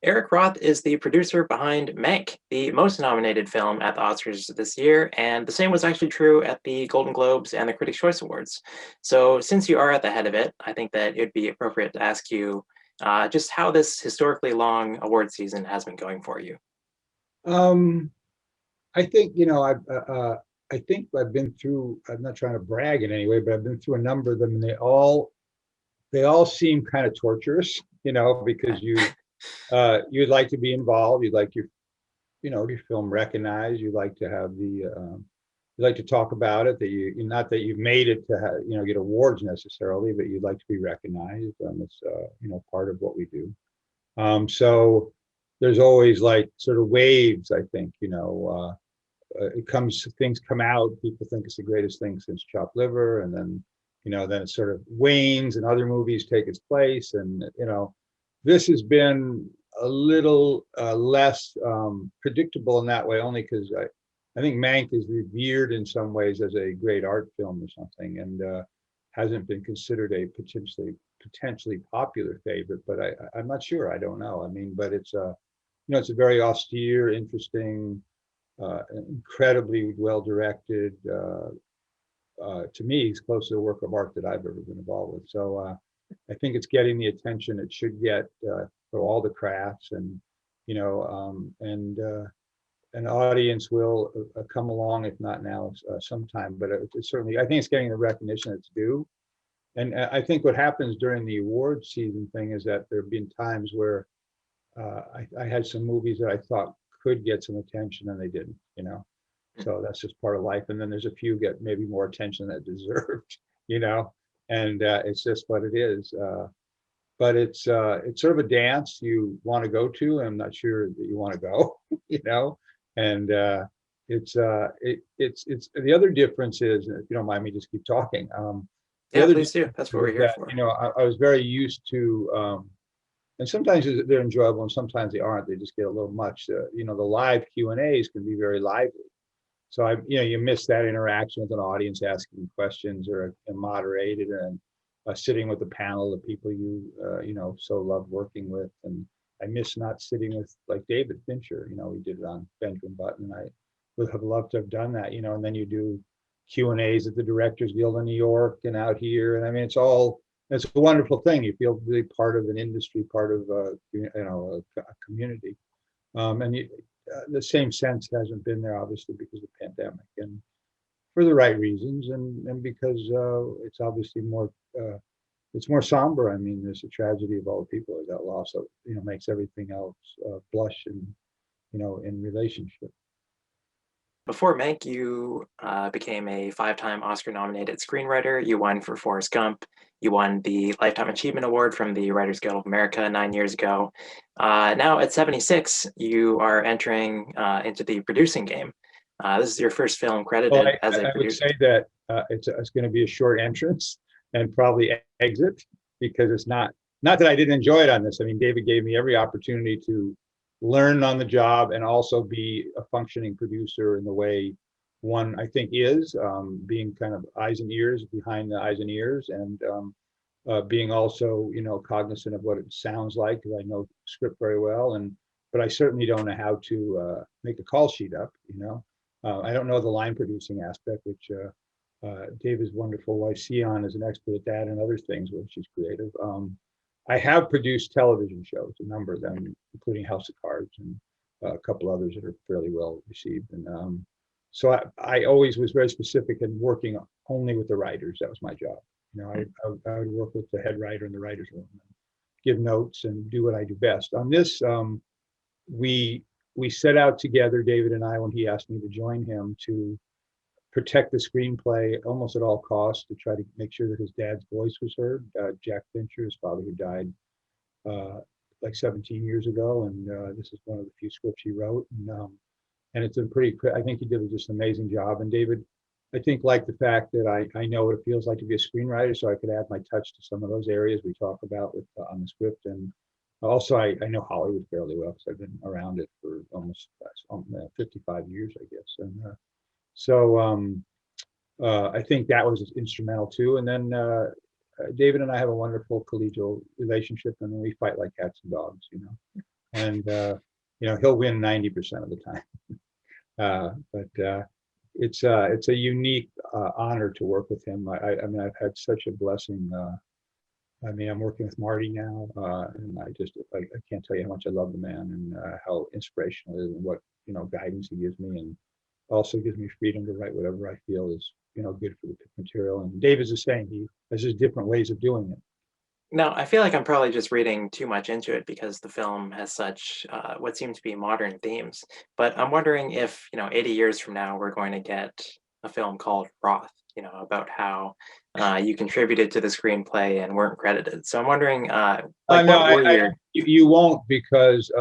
Eric Roth is the producer behind Mank, the most nominated film at the Oscars this year, and the same was actually true at the Golden Globes and the Critics' Choice Awards. So, since you are at the head of it, I think that it'd be appropriate to ask you just how this historically long award season has been going for you. Um, I think I think I've been through. I'm not trying to brag in any way, but I've been through a number of them, and they all seem kind of torturous. Because you'd like to be involved, you'd like your film recognized, you'd like to have you'd like to talk about it. That not that you've made it to have, get awards necessarily, but you'd like to be recognized. It's part of what we do. So there's always like sort of waves. I think things come out. People think it's the greatest thing since chopped liver, and then it sort of wanes, and other movies take its place, and this has been a little less predictable in that way, only because I think Mank is revered in some ways as a great art film or something, and hasn't been considered a potentially popular favorite. But I'm not sure. I don't know. I mean, but it's a very austere, interesting, incredibly well directed. To me, it's close to the work of art that I've ever been involved with. So I think it's getting the attention it should get for all the crafts, and an audience will come along, if not now, sometime. But it's certainly, I think it's getting the recognition it's due. And I think what happens during the award season thing is that there have been times where I had some movies that I thought could get some attention and they didn't. So that's just part of life. And then there's a few get maybe more attention than deserved, and it's just what it is. But it's sort of a dance you want to go to, and I'm not sure that you want to go, And it's the other difference is, if you don't mind me just keep talking. Yeah, please do. That's what we're here for. I was very used to, and sometimes they're enjoyable, and sometimes they aren't. They just get a little much. The live Q&As can be very lively. So you miss that interaction with an audience asking questions or moderated, and sitting with a panel of people you so love working with. And I miss not sitting with like David Fincher. We did it on Benjamin Button. I would have loved to have done that. And then you do Q&As at the Directors Guild in New York and out here. And I mean, it's a wonderful thing. You feel really part of an industry, part of a community. The same sense hasn't been there, obviously, because of the pandemic, and for the right reasons, and because it's obviously more somber. I mean, there's a tragedy of all the people that got lost, so makes everything else blush, and in relationship. Before Mank, you became a 5-time Oscar-nominated screenwriter. You won for Forrest Gump. You won the Lifetime Achievement Award from the Writers Guild of America 9 years ago. Now at 76, you are entering into the producing game. This is your first film credited as a producer. I would say that it's going to be a short entrance and probably exit, because it's not that I didn't enjoy it on this. I mean, David gave me every opportunity to learn on the job and also be a functioning producer in the way one, I think, is, being kind of eyes and ears behind the eyes and ears, and being also cognizant of what it sounds like, because I know the script very well, but I certainly don't know how to make a call sheet up. I don't know the line producing aspect, which David's wonderful wife Sion is an expert at that, and other things where she's creative. I have produced television shows, a number of them, including House of Cards and a couple others that are fairly well received. And so I always was very specific in working only with the writers. That was my job. I would work with the head writer in the writers' room, and give notes and do what I do best. On this, we set out together, David and I, when he asked me to join him, to protect the screenplay almost at all costs, to try to make sure that his dad's voice was heard. Jack Fincher, his father, who died like 17 years ago, and this is one of the few scripts he wrote. And it's I think he did just an amazing job. And David, I think, liked the fact that I know what it feels like to be a screenwriter, so I could add my touch to some of those areas we talk about on the script. And also, I know Hollywood fairly well, because I've been around it for almost 55 years, I guess. And so I think that was instrumental too. And then David and I have a wonderful collegial relationship, and we fight like cats and dogs. and he'll win 90% of the time. But it's a unique honor to work with him. I mean, I've had such a blessing. I mean, I'm working with Marty now, and I can't tell you how much I love the man and how inspirational he is, and what guidance he gives me, and also gives me freedom to write whatever I feel is good for the material. And David's the same. He has his different ways of doing it. Now, I feel like I'm probably just reading too much into it because the film has such what seem to be modern themes. But I'm wondering if, 80 years from now, we're going to get a film called Roth, about how you contributed to the screenplay and weren't credited. So I'm wondering, like, No, what were your... you won't, because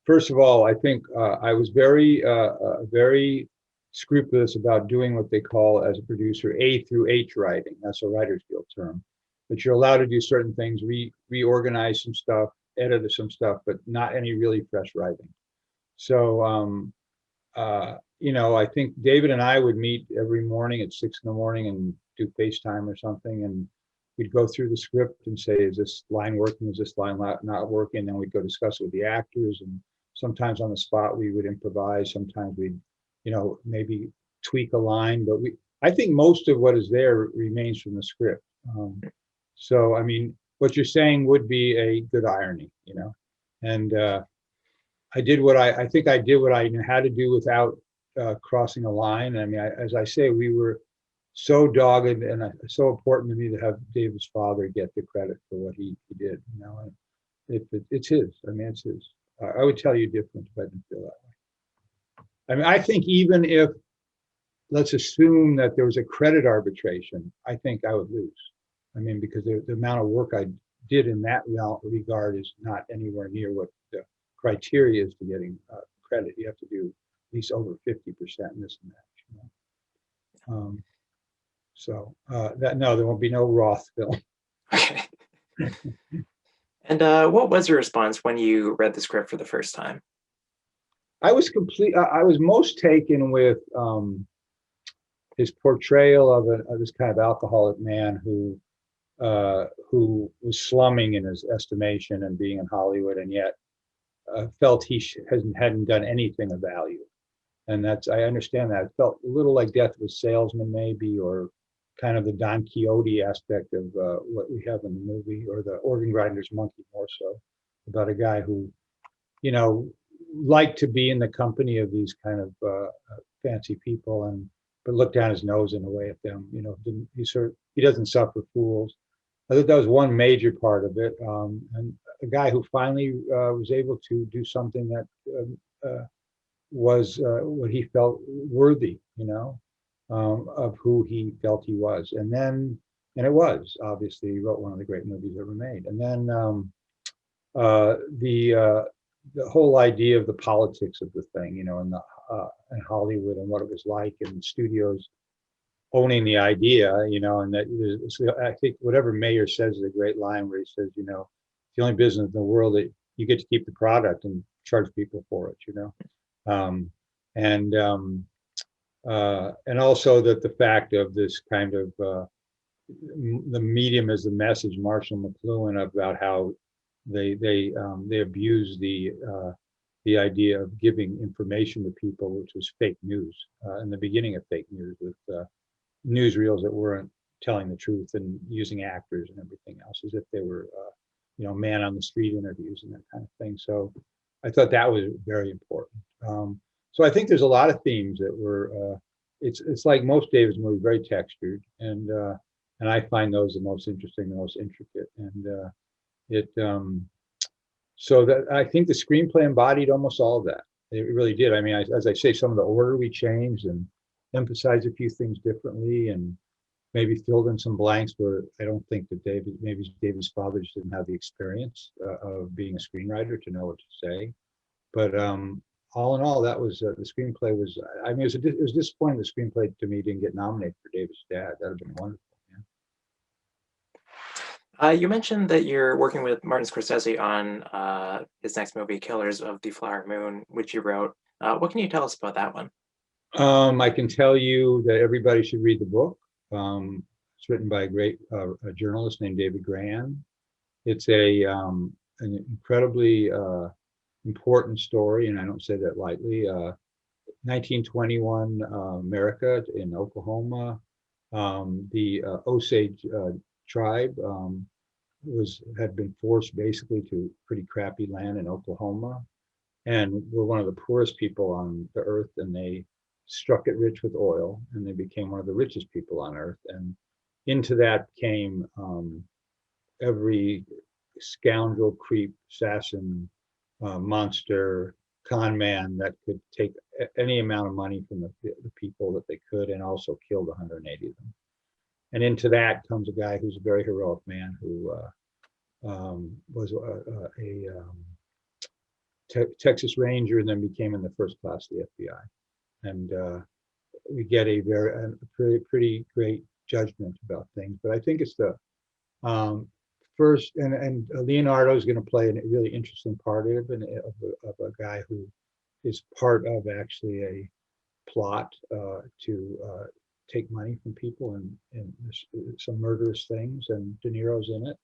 first of all, I think I was very scrupulous about doing what they call, as a producer, A through H writing. That's a Writers Guild term. But you're allowed to do certain things, reorganize some stuff, edit some stuff, but not any really fresh writing. So, I think David and I would meet every morning at 6 a.m. and do FaceTime or something, and we'd go through the script and say, is this line working? Is this line not working? And then we'd go discuss it with the actors, and sometimes on the spot we would improvise. Sometimes we'd, maybe tweak a line, but I think most of what is there remains from the script. So, I mean, what you're saying would be a good irony, and I did what I think I did what I knew how to do without crossing a line. I mean, as I say, we were so dogged, and so important to me to have David's father get the credit for what he did. And it's his. I mean, it's his. I would tell you different if I didn't feel that way. I mean, I think even if, let's assume that there was a credit arbitration, I think I would lose. I mean, because the amount of work I did in that regard is not anywhere near what the criteria is to getting credit. You have to do at least over 50% in this and that. So no, there won't be no Roth film. Okay. And what was your response when you read the script for the first time? I was most taken with his portrayal of this kind of alcoholic man who was slumming in his estimation and being in Hollywood, and yet felt he hadn't done anything of value. And I understand that. It felt a little like Death of a Salesman, maybe, or kind of the Don Quixote aspect of what we have in the movie, or the Organ Grinder's Monkey, more so, about a guy who, liked to be in the company of these kind of fancy people, but looked down his nose in a way at them. He doesn't suffer fools. I think that was one major part of it, and a guy who finally was able to do something that was what he felt worthy, of who he felt he was. And it was, obviously, he wrote one of the great movies ever made. And then the whole idea of the politics of the thing, in Hollywood, and what it was like, and studios owning the idea, and that I think whatever Mayer says is a great line, where he says, the only business in the world that you get to keep the product and charge people for it, and also that the fact of this kind of the medium as the message, Marshall McLuhan, about how they abuse the idea of giving information to people, which was fake news, in the beginning of fake news, with newsreels that weren't telling the truth, and using actors and everything else as if they were, man on the street interviews and that kind of thing. So I thought that was very important. So I think there's a lot of themes that were, it's like most David's movies, very textured, and I find those the most interesting, the most intricate, and so that I think the screenplay embodied almost all of that. It really did. I mean, as I say, some of the order we changed and emphasized a few things differently, and maybe filled in some blanks where I don't think that David's father just didn't have the experience of being a screenwriter to know what to say. But all in all, that was the screenplay was. I mean, it was disappointing the screenplay to me didn't get nominated for David's dad. That would have been wonderful. You mentioned that you're working with Martin Scorsese on his next movie, Killers of the Flower Moon, which you wrote. What can you tell us about that one? I can tell you that everybody should read the book. It's written by a great a journalist named David Gran. It's a an incredibly important story, and I don't say that lightly. 1921 America in Oklahoma, the Osage tribe had been forced basically to pretty crappy land in Oklahoma, and were one of the poorest people on the earth, and they struck it rich with oil, and they became one of the richest people on earth. And into that came every scoundrel, creep, assassin, monster, con man that could take any amount of money from the people that they could, and also killed 180 of them. And into that comes a guy who's a very heroic man who was Texas Ranger, and then became in the first class of the FBI. And we get a pretty great judgment about things. But I think it's the first, and Leonardo is going to play a really interesting part of a guy who is part of actually a plot to take money from people and some murderous things, and De Niro's in it.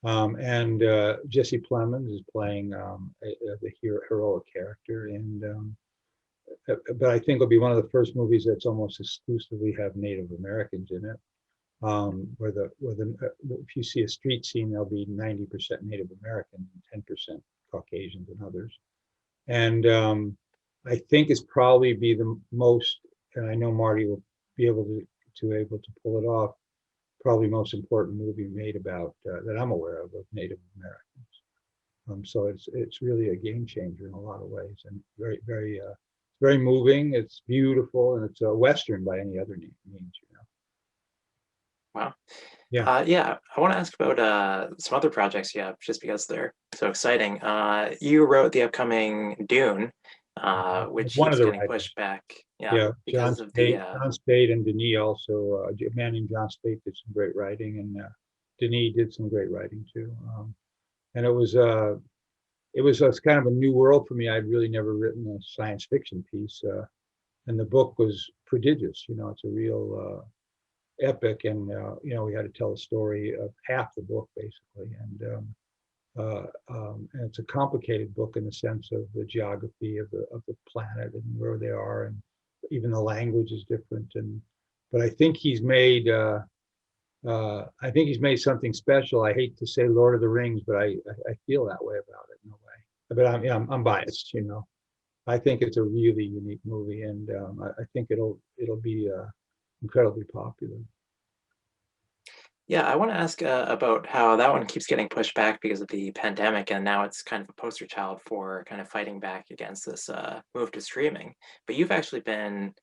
And Jesse Plemons is playing the heroic character, and but I think it'll be one of the first movies that's almost exclusively have Native Americans in it. Where if you see a street scene, there'll be 90% Native American and 10% Caucasians and others. And I think it's probably be the most, and I know Marty will be able to pull it off, probably most important movie made about that I'm aware of Native Americans. So it's really a game changer in a lot of ways, and very moving. It's beautiful, and it's a Western by any other means, Wow. Yeah. Yeah, I want to ask about some other projects you have, just because they're so exciting. You wrote the upcoming Dune, which One of keeps the getting writers. pushed back. Yeah, Yeah, because of the John Spade and Denis also. A man named John Spade did some great writing, and Denis did some great writing too. And it was kind of a new world for me. I'd really never written a science fiction piece, and the book was prodigious. It's a real epic, and we had to tell a story of half the book basically, and it's a complicated book in the sense of the geography of the planet and where they are, and even the language is different. But I think he's made something special. I hate to say Lord of the Rings, but I feel that way about it in a way. But I'm biased, I think it's a really unique movie, and I think it'll be incredibly popular. Yeah, I want to ask about how that one keeps getting pushed back because of the pandemic, and now it's kind of a poster child for kind of fighting back against this move to streaming. But you've actually been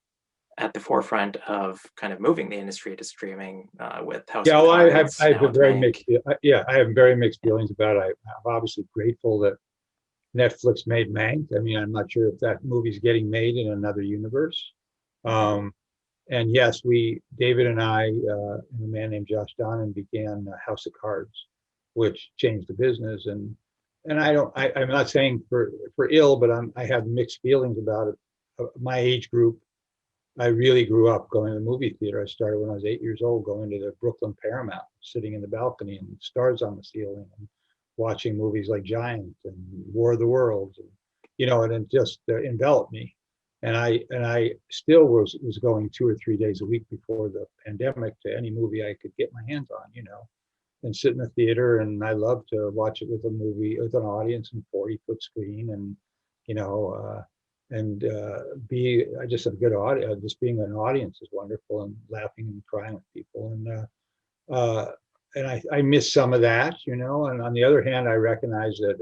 at the forefront of kind of moving the industry to streaming with House Yeah, of well, Cards, I have now a with very Mank. mixed, I have very mixed feelings about it. I'm obviously grateful that Netflix made Mank. I mean, I'm not sure if that movie's getting made in another universe. And yes, David and I, and a man named Josh Donnan began House of Cards, which changed the business. And I'm not saying for ill, but I have mixed feelings about it. My age group, I really grew up going to the movie theater. I started when I was 8 years old, going to the Brooklyn Paramount, sitting in the balcony and stars on the ceiling, and watching movies like Giant and War of the Worlds, and it just enveloped me. And I still was going 2 or 3 days a week before the pandemic to any movie I could get my hands on, and sit in the theater. And I love to watch it with with an audience and 40-foot screen, and be just a good audience. Just being an audience is wonderful, and laughing and crying with people. And I miss some of that, and on the other hand, I recognize that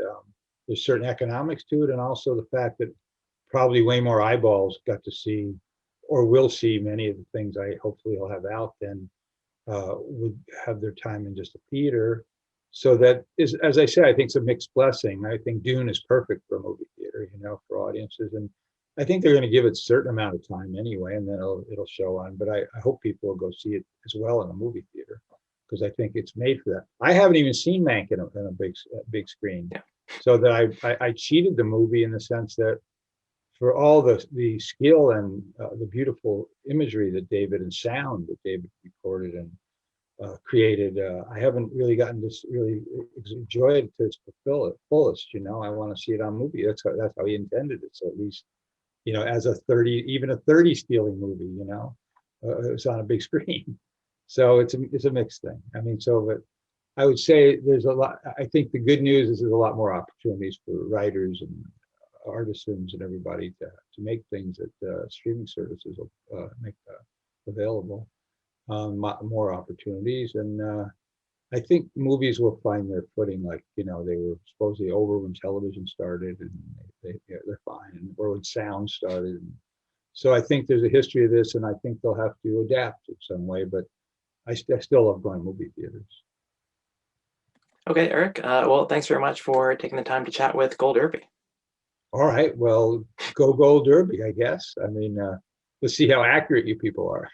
there's certain economics to it, and also the fact that probably way more eyeballs got to see or will see many of the things I hopefully will have out than would have their time in just a theater. So that is, as I said, I think it's a mixed blessing. I think Dune is perfect for a movie theater, for audiences. And I think they're going to give it a certain amount of time anyway, and then it'll show on. But I hope people will go see it as well in a movie theater, because I think it's made for that. I haven't even seen Mank in a big screen. Yeah. So that I cheated the movie in the sense that for all the skill and the beautiful imagery that David and sound that David recorded, and created. I haven't really gotten to really enjoy it to its fullest. I want to see it on movie. That's how he intended it. So at least, as a 30, even a 30 stealing movie, it's on a big screen. So it's a mixed thing. I mean, but I would say there's a lot. I think the good news is there's a lot more opportunities for writers and artisans and everybody to make things that streaming services will make available. More opportunities, and I think movies will find their footing. Like they were supposedly over when television started, and they're fine, or when sound started. And so I think there's a history of this, and I think they'll have to adapt in some way. But I still love going to movie theaters. Okay, Eric. Well, thanks very much for taking the time to chat with Gold Derby. All right, well, go Gold Derby, I guess. I mean, let's see how accurate you people are.